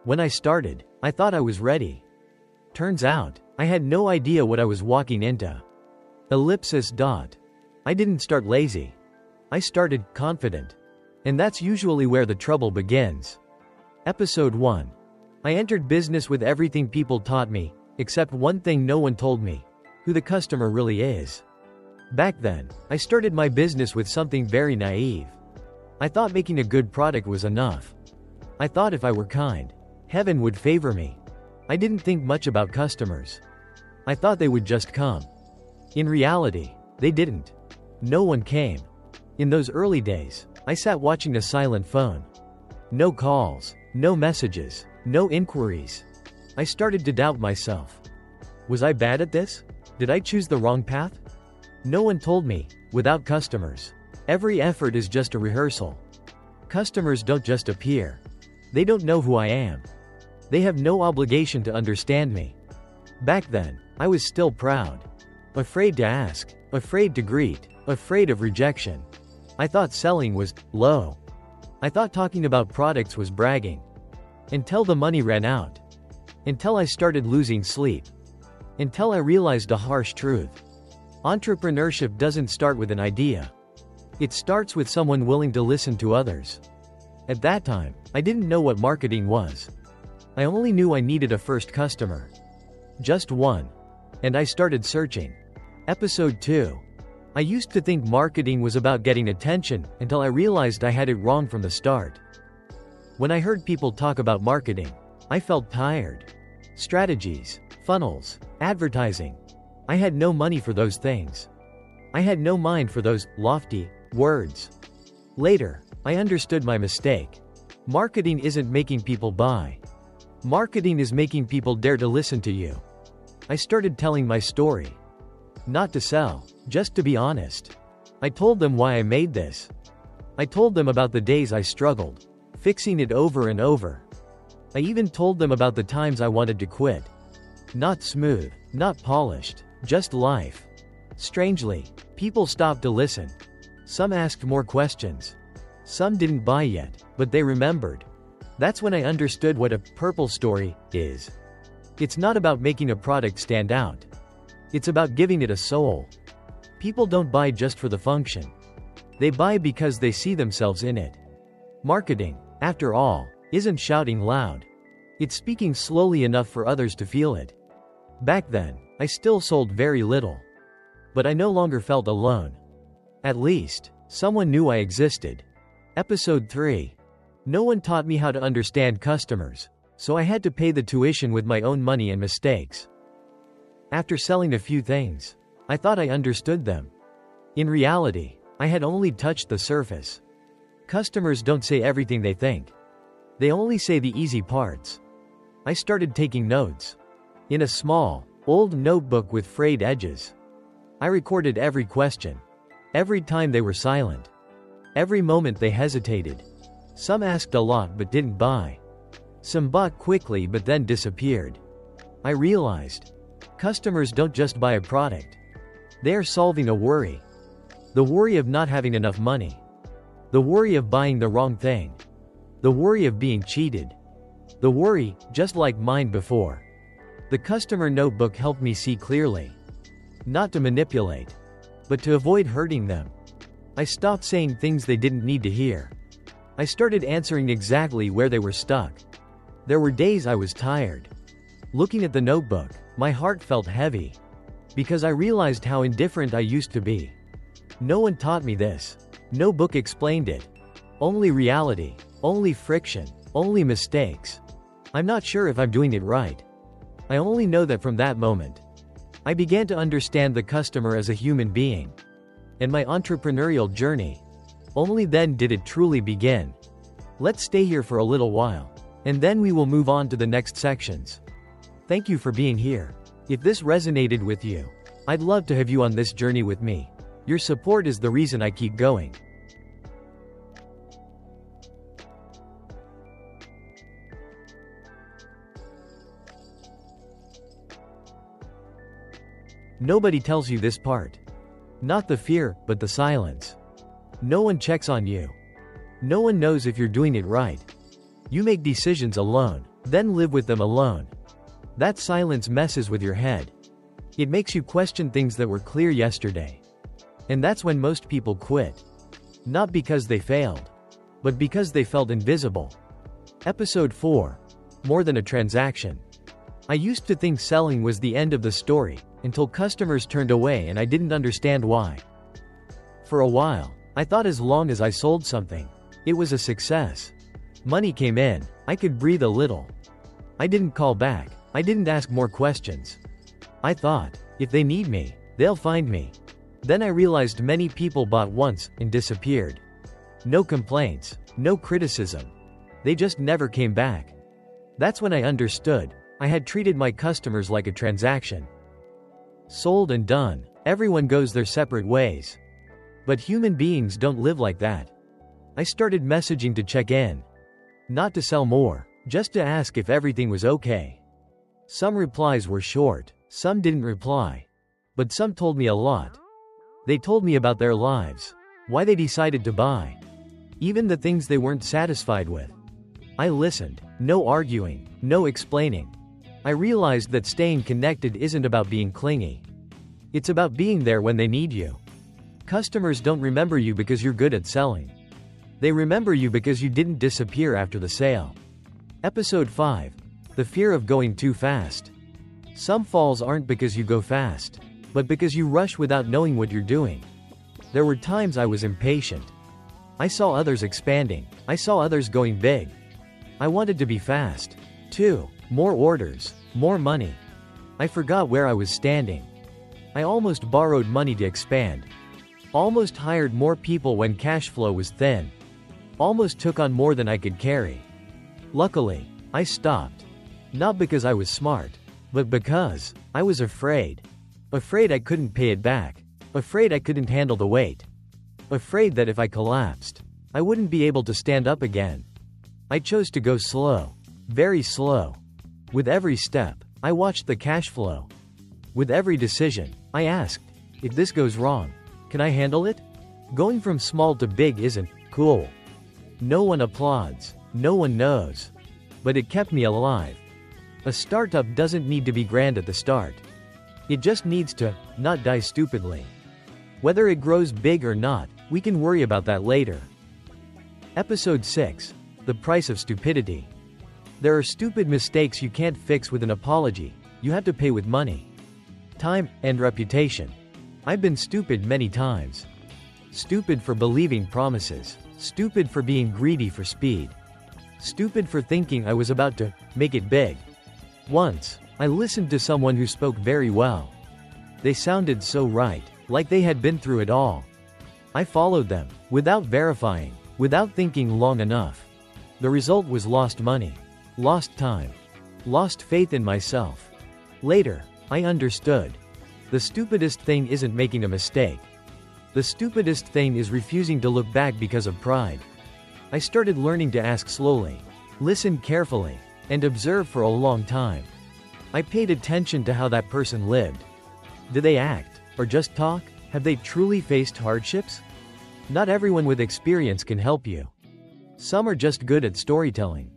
When I started, I thought I was ready. Turns out, I had no idea what I was walking into. Ellipsis. I didn't start lazy. I started confident. And that's usually where the trouble begins. Episode 1. I entered business with everything people taught me, except one thing no one told me: who the customer really is. Back then, I started my business with something very naive. I thought making a good product was enough. I thought if I were kind, heaven would favor me. I didn't think much about customers. I thought they would just come. In reality, they didn't. No one came. In those early days, I sat watching a silent phone. No calls, no messages, no inquiries. I started to doubt myself. Was I bad at this? Did I choose the wrong path? No one told me, without customers, every effort is just a rehearsal. Customers don't just appear. They don't know who I am. They have no obligation to understand me. Back then, I was still proud. Afraid to ask, afraid to greet, afraid of rejection. I thought selling was low. I thought talking about products was bragging. Until the money ran out. Until I started losing sleep. Until I realized a harsh truth. Entrepreneurship doesn't start with an idea. It starts with someone willing to listen to others. At that time, I didn't know what marketing was. I only knew I needed a first customer. Just one. And I started searching. Episode 2. I used to think marketing was about getting attention, until I realized I had it wrong from the start. When I heard people talk about marketing, I felt tired. Strategies, funnels, advertising. I had no money for those things. I had no mind for those lofty words. Later, I understood my mistake. Marketing isn't making people buy. Marketing is making people dare to listen to you. I started telling my story. Not to sell, just to be honest. I told them why I made this. I told them about the days I struggled, fixing it over and over. I even told them about the times I wanted to quit. Not smooth, not polished, just life. Strangely, people stopped to listen. Some asked more questions. Some didn't buy yet, but they remembered. That's when I understood what a purple story is. It's not about making a product stand out. It's about giving it a soul. People don't buy just for the function. They buy because they see themselves in it. Marketing, after all, isn't shouting loud. It's speaking slowly enough for others to feel it. Back then, I still sold very little. But I no longer felt alone. At least, someone knew I existed. Episode 3. No one taught me how to understand customers, so I had to pay the tuition with my own money and mistakes. After selling a few things, I thought I understood them. In reality, I had only touched the surface. Customers don't say everything they think. They only say the easy parts. I started taking notes. In a small, old notebook with frayed edges. I recorded every question. Every time they were silent. Every moment they hesitated. Some asked a lot but didn't buy. Some bought quickly but then disappeared. I realized, customers don't just buy a product. They are solving a worry. The worry of not having enough money. The worry of buying the wrong thing. The worry of being cheated. The worry, just like mine before. The customer notebook helped me see clearly. Not to manipulate, but to avoid hurting them. I stopped saying things they didn't need to hear. I started answering exactly where they were stuck. There were days I was tired. Looking at the notebook, my heart felt heavy. Because I realized how indifferent I used to be. No one taught me this. No book explained it. Only reality, only friction, only mistakes. I'm not sure if I'm doing it right. I only know that from that moment, I began to understand the customer as a human being. And my entrepreneurial journey. Only then did it truly begin. Let's stay here for a little while. And then we will move on to the next sections. Thank you for being here. If this resonated with you, I'd love to have you on this journey with me. Your support is the reason I keep going. Nobody tells you this part. Not the fear, but the silence. No one checks on you. No one knows if you're doing it right. You make decisions alone. Then live with them alone. That silence messes with your head. It makes you question things that were clear yesterday. And that's when most people quit. Not because they failed, but because they felt invisible. Episode 4. More than a transaction. I used to think selling was the end of the story, until customers turned away and I didn't understand why. For a while, I thought as long as I sold something, it was a success. Money came in, I could breathe a little. I didn't call back, I didn't ask more questions. I thought, if they need me, they'll find me. Then I realized many people bought once and disappeared. No complaints, no criticism. They just never came back. That's when I understood, I had treated my customers like a transaction. Sold and done, everyone goes their separate ways. But human beings don't live like that. I started messaging to check in. Not to sell more, just to ask if everything was okay. Some replies were short, some didn't reply. But some told me a lot. They told me about their lives, why they decided to buy, even the things they weren't satisfied with. I listened, no arguing, no explaining. I realized that staying connected isn't about being clingy. It's about being there when they need you. Customers don't remember you because you're good at selling. They remember you because you didn't disappear after the sale. Episode 5. The fear of going too fast. Some falls aren't because you go fast, but because you rush without knowing what you're doing. There were times I was impatient. I saw others expanding. I saw others going big. I wanted to be fast, too. More orders, more money. I forgot where I was standing. I almost borrowed money to expand. Almost hired more people when cash flow was thin. Almost took on more than I could carry. Luckily, I stopped. Not because I was smart, but because I was afraid. Afraid I couldn't pay it back. Afraid I couldn't handle the weight. Afraid that if I collapsed, I wouldn't be able to stand up again. I chose to go slow. Very slow. With every step, I watched the cash flow. With every decision, I asked, if this goes wrong, can I handle it? Going from small to big isn't cool. No one applauds, no one knows. But it kept me alive. A startup doesn't need to be grand at the start. It just needs to not die stupidly. Whether it grows big or not, we can worry about that later. Episode 6. The price of stupidity. There are stupid mistakes you can't fix with an apology, you have to pay with money, time, and reputation. I've been stupid many times. Stupid for believing promises. Stupid for being greedy for speed. Stupid for thinking I was about to make it big. Once, I listened to someone who spoke very well. They sounded so right, like they had been through it all. I followed them, without verifying, without thinking long enough. The result was lost money. Lost time. Lost faith in myself. Later, I understood. The stupidest thing isn't making a mistake. The stupidest thing is refusing to look back because of pride. I started learning to ask slowly, listen carefully, and observe for a long time. I paid attention to how that person lived. Did they act, or just talk? Have they truly faced hardships? Not everyone with experience can help you. Some are just good at storytelling.